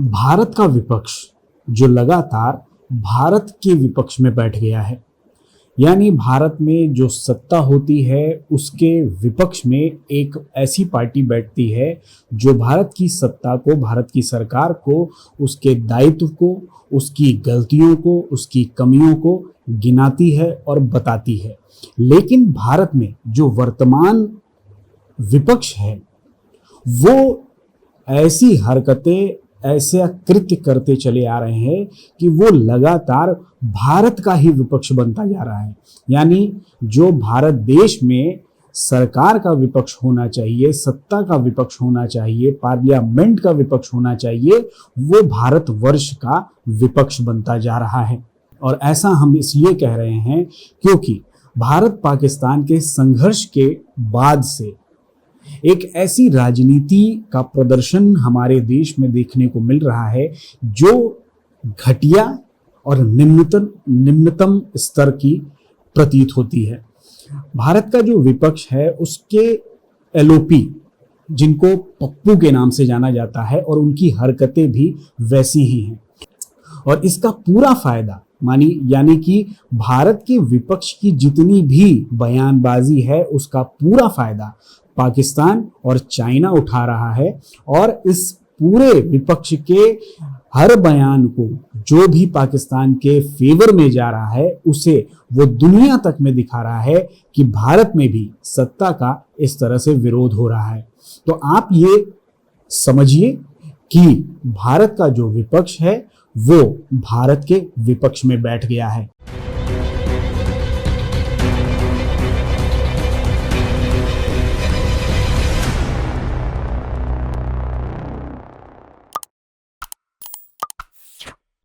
भारत का विपक्ष जो लगातार भारत के विपक्ष में बैठ गया है, यानी भारत में जो सत्ता होती है उसके विपक्ष में एक ऐसी पार्टी बैठती है जो भारत की सत्ता को, भारत की सरकार को, उसके दायित्व को, उसकी गलतियों को, उसकी कमियों को गिनाती है और बताती है। लेकिन भारत में जो वर्तमान विपक्ष है वो ऐसी हरकतें, ऐसे कृत्य करते चले आ रहे हैं कि वो लगातार भारत का ही विपक्ष बनता जा रहा है। यानी जो भारत देश में सरकार का विपक्ष होना चाहिए, सत्ता का विपक्ष होना चाहिए, पार्लियामेंट का विपक्ष होना चाहिए, वो भारतवर्ष का विपक्ष बनता जा रहा है। और ऐसा हम इसलिए कह रहे हैं क्योंकि भारत पाकिस्तान के संघर्ष के बाद से एक ऐसी राजनीति का प्रदर्शन हमारे देश में देखने को मिल रहा है जो घटिया और निम्नतम स्तर की प्रतीत होती है। भारत का जो विपक्ष है उसके एलओपी, जिनको पप्पू के नाम से जाना जाता है, और उनकी हरकतें भी वैसी ही हैं। और इसका पूरा फायदा यानी कि भारत के विपक्ष की जितनी भी बयानबाजी है उसका पूरा फायदा पाकिस्तान और चाइना उठा रहा है। और इस पूरे विपक्ष के हर बयान को, जो भी पाकिस्तान के फेवर में जा रहा है, उसे वो दुनिया तक में दिखा रहा है कि भारत में भी सत्ता का इस तरह से विरोध हो रहा है। तो आप ये समझिए कि भारत का जो विपक्ष है वो भारत के विपक्ष में बैठ गया है।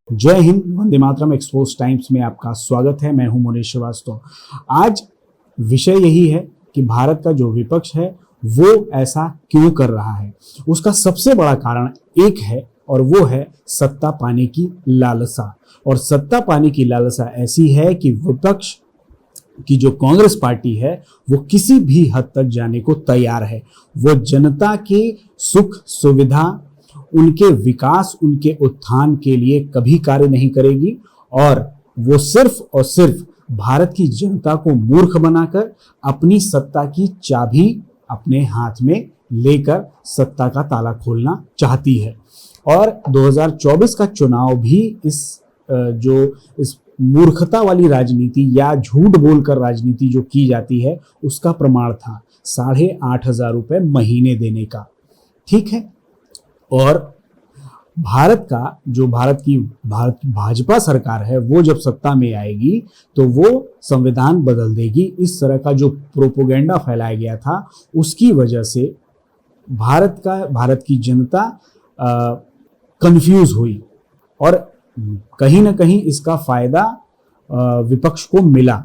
जय हिंद, वंदे मातरम। एक्सपोज टाइम्स में आपका स्वागत है। मैं हूं मुनीश श्रीवास्तव। आज विषय यही है कि भारत का जो विपक्ष है वो ऐसा क्यों कर रहा है। उसका सबसे बड़ा कारण एक है और वो है सत्ता पाने की लालसा। और सत्ता पाने की लालसा ऐसी है कि विपक्ष की जो कांग्रेस पार्टी है वो किसी भी हद तक जाने को तैयार है। वो जनता के सुख सुविधा, उनके विकास, उनके उत्थान के लिए कभी कार्य नहीं करेगी। और वो सिर्फ और सिर्फ भारत की जनता को मूर्ख बनाकर अपनी सत्ता की चाबी अपने हाथ में लेकर सत्ता का ताला खोलना चाहती है। और 2024 का चुनाव भी इस मूर्खता वाली राजनीति या झूठ बोलकर राजनीति जो की जाती है उसका प्रमाण था। 8,500 रुपए महीने देने का, ठीक है। और भारत की भाजपा सरकार है वो जब सत्ता में आएगी तो वो संविधान बदल देगी। इस तरह का जो प्रोपोगेंडा फैलाया गया था उसकी वजह से भारत की जनता कंफ्यूज हुई और कहीं ना कहीं इसका फायदा विपक्ष को मिला।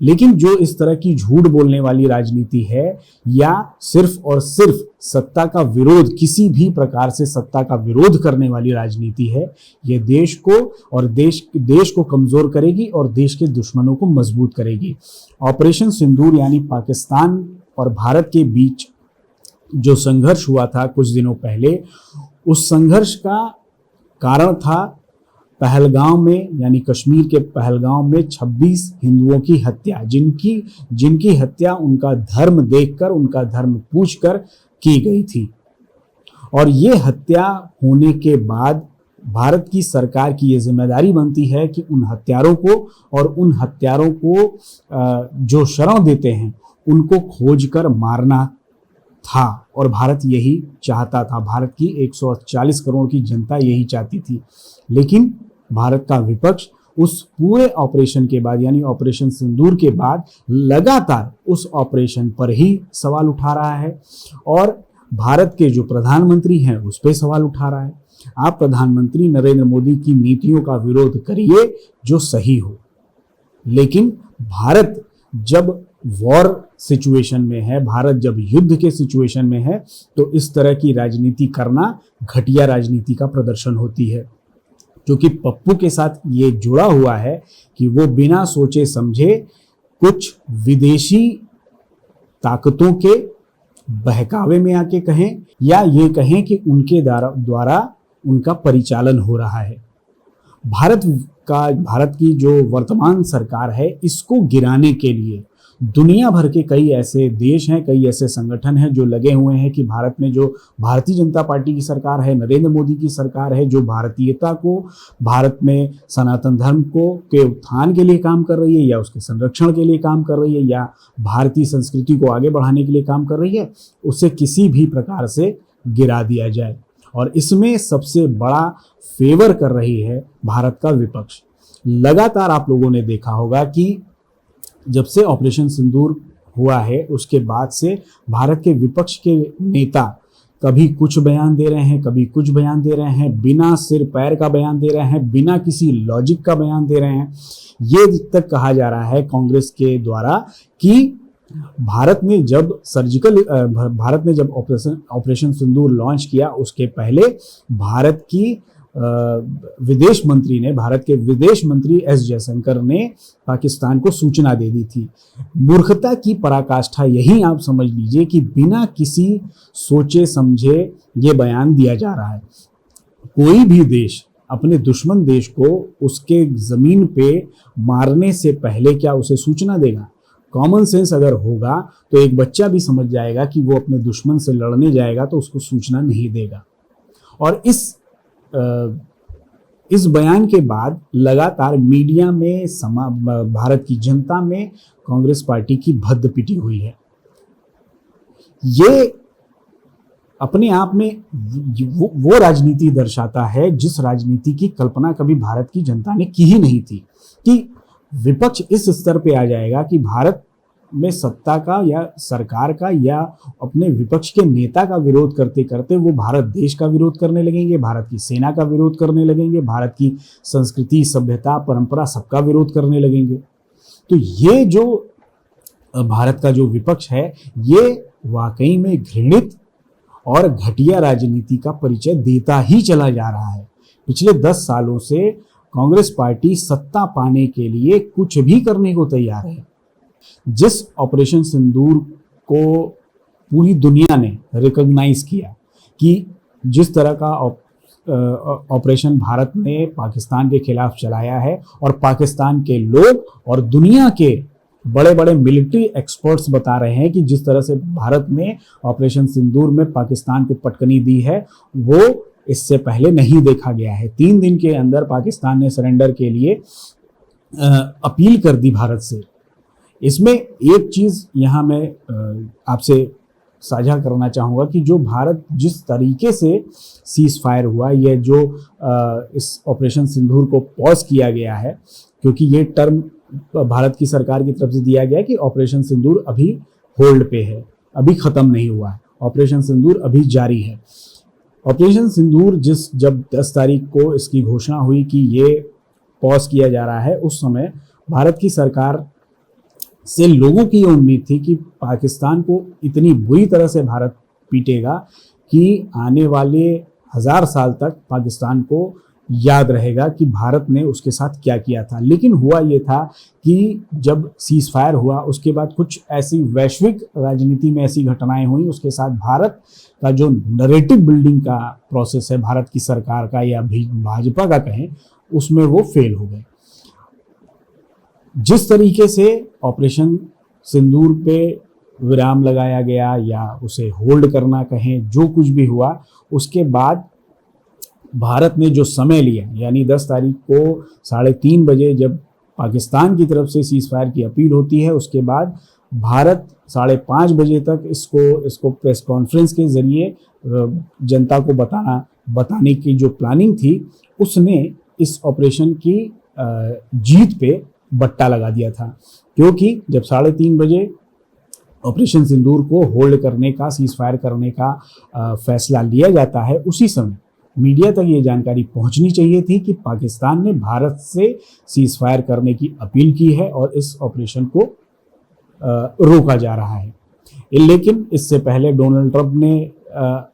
लेकिन जो इस तरह की झूठ बोलने वाली राजनीति है या सिर्फ और सिर्फ सत्ता का विरोध, किसी भी प्रकार से सत्ता का विरोध करने वाली राजनीति है, ये देश को और देश को कमजोर करेगी और देश के दुश्मनों को मजबूत करेगी। ऑपरेशन सिंदूर यानी पाकिस्तान और भारत के बीच जो संघर्ष हुआ था कुछ दिनों पहले, उस संघर्ष का कारण था पहलगांव में, यानी कश्मीर के पहलगांव में 26 हिंदुओं की हत्या, जिनकी हत्या उनका धर्म देखकर, उनका धर्म पूछकर की गई थी। और ये हत्या होने के बाद भारत की सरकार की ये जिम्मेदारी बनती है कि उन हत्यारों को जो शरण देते हैं उनको खोजकर मारना था। और भारत यही चाहता था, भारत की 140 करोड़ की जनता यही चाहती थी। लेकिन भारत का विपक्ष उस पूरे ऑपरेशन के बाद, यानी ऑपरेशन सिंदूर के बाद, लगातार उस ऑपरेशन पर ही सवाल उठा रहा है और भारत के जो प्रधानमंत्री हैं उस पर सवाल उठा रहा है। आप प्रधानमंत्री नरेंद्र मोदी की नीतियों का विरोध करिए जो सही हो, लेकिन भारत जब वॉर सिचुएशन में है, भारत जब युद्ध के सिचुएशन में है, तो इस तरह की राजनीति करना घटिया राजनीति का प्रदर्शन होती है। क्योंकि पप्पू के साथ ये जुड़ा हुआ है कि वो बिना सोचे समझे कुछ विदेशी ताकतों के बहकावे में आके कहें या ये कहें कि उनके द्वारा उनका परिचालन हो रहा है। भारत की जो वर्तमान सरकार है, इसको गिराने के लिए दुनिया भर के कई ऐसे देश हैं, कई ऐसे संगठन हैं जो लगे हुए हैं कि भारत में जो भारतीय जनता पार्टी की सरकार है, नरेंद्र मोदी की सरकार है, जो भारतीयता को, भारत में सनातन धर्म को के उत्थान के लिए काम कर रही है, या उसके संरक्षण के लिए काम कर रही है, या भारतीय संस्कृति को आगे बढ़ाने के लिए काम कर रही है, उसे किसी भी प्रकार से गिरा दिया जाए। और इसमें सबसे बड़ा फेवर कर रही है भारत का विपक्ष। लगातार आप लोगों ने देखा होगा कि जब से ऑपरेशन सिंदूर हुआ है, उसके बाद से भारत के विपक्ष के नेता कभी कुछ बयान दे रहे हैं, कभी कुछ बयान दे रहे हैं, बिना सिर पैर का बयान दे रहे हैं, बिना किसी लॉजिक का बयान दे रहे हैं। ये तक कहा जा रहा है कांग्रेस के द्वारा कि भारत ने जब ऑपरेशन सिंदूर लॉन्च किया, उसके पहले भारत के विदेश मंत्री एस जयशंकर ने पाकिस्तान को सूचना दे दी थी। मूर्खता की पराकाष्ठा यही आप समझ लीजिए कि बिना किसी सोचे समझे ये बयान दिया जा रहा है। कोई भी देश अपने दुश्मन देश को उसके जमीन पे मारने से पहले क्या उसे सूचना देगा? कॉमन सेंस अगर होगा तो एक बच्चा भी समझ जाएगा कि वो अपने दुश्मन से लड़ने जाएगा तो उसको सूचना नहीं देगा। और इस बयान के बाद लगातार मीडिया में, भारत की जनता में कांग्रेस पार्टी की भद्द पिटी हुई है। ये अपने आप में वो राजनीति दर्शाता है जिस राजनीति की कल्पना कभी भारत की जनता ने की ही नहीं थी, कि विपक्ष इस स्तर पे आ जाएगा कि भारत में सत्ता का या सरकार का या अपने विपक्ष के नेता का विरोध करते करते वो भारत देश का विरोध करने लगेंगे, भारत की सेना का विरोध करने लगेंगे, भारत की संस्कृति, सभ्यता, परंपरा सबका विरोध करने लगेंगे। तो ये जो भारत का जो विपक्ष है, ये वाकई में घृणित और घटिया राजनीति का परिचय देता ही चला जा रहा है। पिछले 10 सालों से कांग्रेस पार्टी सत्ता पाने के लिए कुछ भी करने को तैयार है। जिस ऑपरेशन सिंदूर को पूरी दुनिया ने रिकॉग्नाइज किया कि जिस तरह का ऑपरेशन भारत ने पाकिस्तान के खिलाफ चलाया है, और पाकिस्तान के लोग और दुनिया के बड़े बड़े मिलिट्री एक्सपर्ट्स बता रहे हैं कि जिस तरह से भारत ने ऑपरेशन सिंदूर में पाकिस्तान को पटकनी दी है, वो इससे पहले नहीं देखा गया है। 3 दिन के अंदर पाकिस्तान ने सरेंडर के लिए अपील कर दी भारत से। इसमें एक चीज़ यहाँ मैं आपसे साझा करना चाहूँगा कि जो भारत जिस तरीके से सीज फायर हुआ, ये जो इस ऑपरेशन सिंदूर को पॉज किया गया है, क्योंकि ये टर्म भारत की सरकार की तरफ से दिया गया है कि ऑपरेशन सिंदूर अभी होल्ड पे है, अभी ख़त्म नहीं हुआ है, ऑपरेशन सिंदूर अभी जारी है। ऑपरेशन सिंदूर जब 10 तारीख को इसकी घोषणा हुई कि ये पॉज किया जा रहा है, उस समय भारत की सरकार से लोगों की ये उम्मीद थी कि पाकिस्तान को इतनी बुरी तरह से भारत पीटेगा कि आने वाले 1000 साल तक पाकिस्तान को याद रहेगा कि भारत ने उसके साथ क्या किया था। लेकिन हुआ ये था कि जब सीज फायर हुआ, उसके बाद कुछ ऐसी वैश्विक राजनीति में ऐसी घटनाएं हुई, उसके साथ भारत का जो नरेटिव बिल्डिंग का प्रोसेस है भारत की सरकार का या भाजपा का कहें, उसमें वो फेल हो गए। जिस तरीके से ऑपरेशन सिंदूर पे विराम लगाया गया या उसे होल्ड करना कहें, जो कुछ भी हुआ, उसके बाद भारत ने जो समय लिया, यानी 10 तारीख को 3:30 बजे जब पाकिस्तान की तरफ से सीज फायर की अपील होती है, उसके बाद भारत 5:30 बजे तक इसको प्रेस कॉन्फ्रेंस के जरिए जनता को बताने की जो प्लानिंग थी, उसने इस ऑपरेशन की जीत पे बट्टा लगा दिया था। क्योंकि जब 3:30 बजे ऑपरेशन सिंदूर को होल्ड करने का, सीज फायर करने का फैसला लिया जाता है, उसी समय मीडिया तक ये जानकारी पहुंचनी चाहिए थी कि पाकिस्तान ने भारत से सीज फायर करने की अपील की है और इस ऑपरेशन को रोका जा रहा है। लेकिन इससे पहले डोनाल्ड ट्रंप ने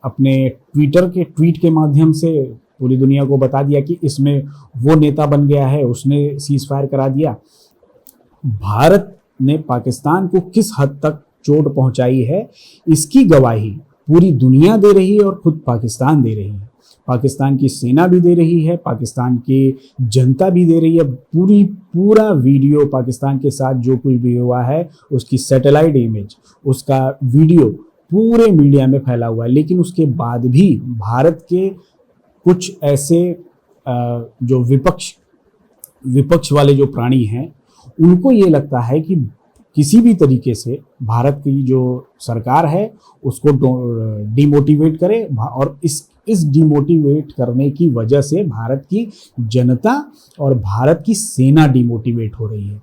अपने ट्वीट के माध्यम से पूरी दुनिया को बता दिया कि इसमें वो नेता बन गया है, उसने सीज फायर करा दिया। भारत ने पाकिस्तान को किस हद तक चोट पहुंचाई है, इसकी गवाही पूरी दुनिया दे रही है और खुद पाकिस्तान दे रही है। पाकिस्तान की सेना भी दे रही है, पाकिस्तान की जनता भी दे रही है। पूरा वीडियो पाकिस्तान के साथ जो कुछ भी हुआ है, उसकी सैटेलाइट इमेज, उसका वीडियो पूरे मीडिया में फैला हुआ है। लेकिन उसके बाद भी भारत के कुछ ऐसे जो विपक्ष वाले जो प्राणी हैं, उनको ये लगता है कि किसी भी तरीके से भारत की जो सरकार है उसको डिमोटिवेट करे, और इस डिमोटिवेट करने की वजह से भारत की जनता और भारत की सेना डिमोटिवेट हो रही है।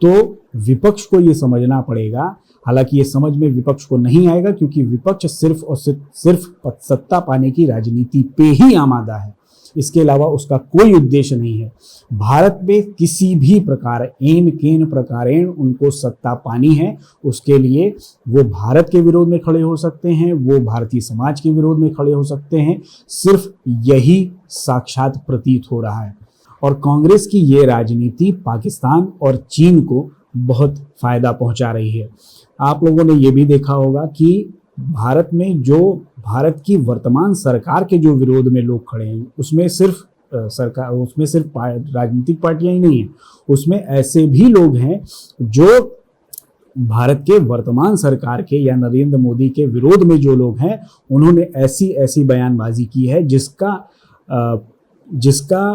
तो विपक्ष को ये समझना पड़ेगा। हालांकि ये समझ में विपक्ष को नहीं आएगा, क्योंकि विपक्ष सिर्फ और सिर्फ सत्ता पाने की राजनीति पे ही आमादा है। इसके अलावा उसका कोई उद्देश्य नहीं है। भारत में किसी भी प्रकार केन प्रकारेण उनको सत्ता पानी है, उसके लिए वो भारत के विरोध में खड़े हो सकते हैं, वो भारतीय समाज के विरोध में खड़े हो सकते हैं। सिर्फ यही साक्षात प्रतीत हो रहा है। और कांग्रेस की ये राजनीति पाकिस्तान और चीन को बहुत फायदा पहुंचा रही है। आप लोगों ने ये भी देखा होगा कि भारत में जो भारत की वर्तमान सरकार के जो विरोध में लोग खड़े हैं, उसमें सिर्फ राजनीतिक पार्टियां ही नहीं हैं, उसमें ऐसे भी लोग हैं जो भारत के वर्तमान सरकार के या नरेंद्र मोदी के विरोध में जो लोग हैं, उन्होंने ऐसी बयानबाजी की है जिसका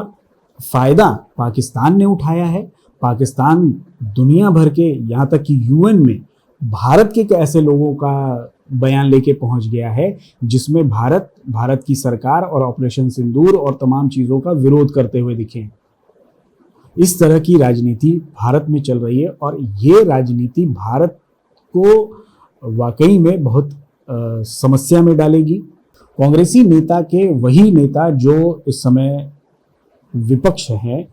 फायदा पाकिस्तान ने उठाया है। पाकिस्तान दुनिया भर के, यहाँ तक कि यूएन में भारत के ऐसे लोगों का बयान लेके पहुंच गया है जिसमें भारत की सरकार और ऑपरेशन सिंदूर और तमाम चीज़ों का विरोध करते हुए दिखे। इस तरह की राजनीति भारत में चल रही है, और ये राजनीति भारत को वाकई में बहुत समस्या में डालेगी। कांग्रेसी नेता के वही नेता जो इस समय विपक्ष है,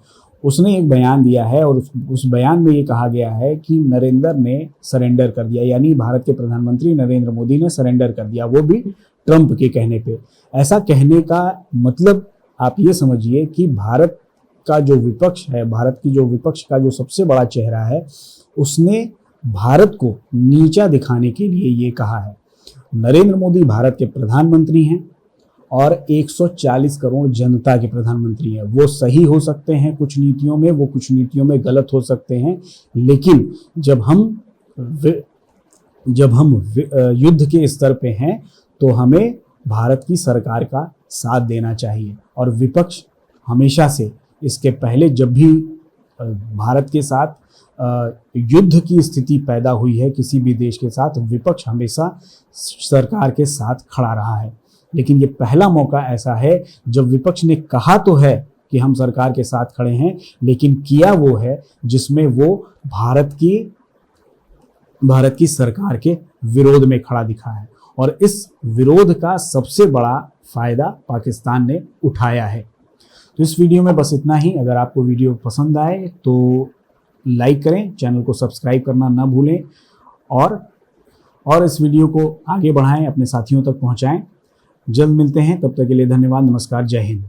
उसने एक बयान दिया है, और उस बयान में ये कहा गया है कि नरेंद्र ने सरेंडर कर दिया, यानी भारत के प्रधानमंत्री नरेंद्र मोदी ने सरेंडर कर दिया, वो भी ट्रंप के कहने पे। ऐसा कहने का मतलब आप ये समझिए कि भारत का जो विपक्ष है, भारत की जो विपक्ष का जो सबसे बड़ा चेहरा है, उसने भारत को नीचा दिखाने के लिए ये कहा है। नरेंद्र मोदी भारत के प्रधानमंत्री हैं और 140 करोड़ जनता के प्रधानमंत्री हैं। वो सही हो सकते हैं कुछ नीतियों में, वो कुछ नीतियों में गलत हो सकते हैं, लेकिन जब हम युद्ध के स्तर पे हैं तो हमें भारत की सरकार का साथ देना चाहिए। और विपक्ष हमेशा से, इसके पहले जब भी भारत के साथ युद्ध की स्थिति पैदा हुई है किसी भी देश के साथ, विपक्ष हमेशा सरकार के साथ खड़ा रहा है। लेकिन ये पहला मौका ऐसा है जब विपक्ष ने कहा तो है कि हम सरकार के साथ खड़े हैं, लेकिन किया वो है जिसमें वो भारत की सरकार के विरोध में खड़ा दिखा है। और इस विरोध का सबसे बड़ा फायदा पाकिस्तान ने उठाया है। तो इस वीडियो में बस इतना ही। अगर आपको वीडियो पसंद आए तो लाइक करें, चैनल को सब्सक्राइब करना ना भूलें, और इस वीडियो को आगे बढ़ाएं, अपने साथियों तक पहुंचाएं। जल्द मिलते हैं, तब तक के लिए धन्यवाद। नमस्कार, जय हिंद।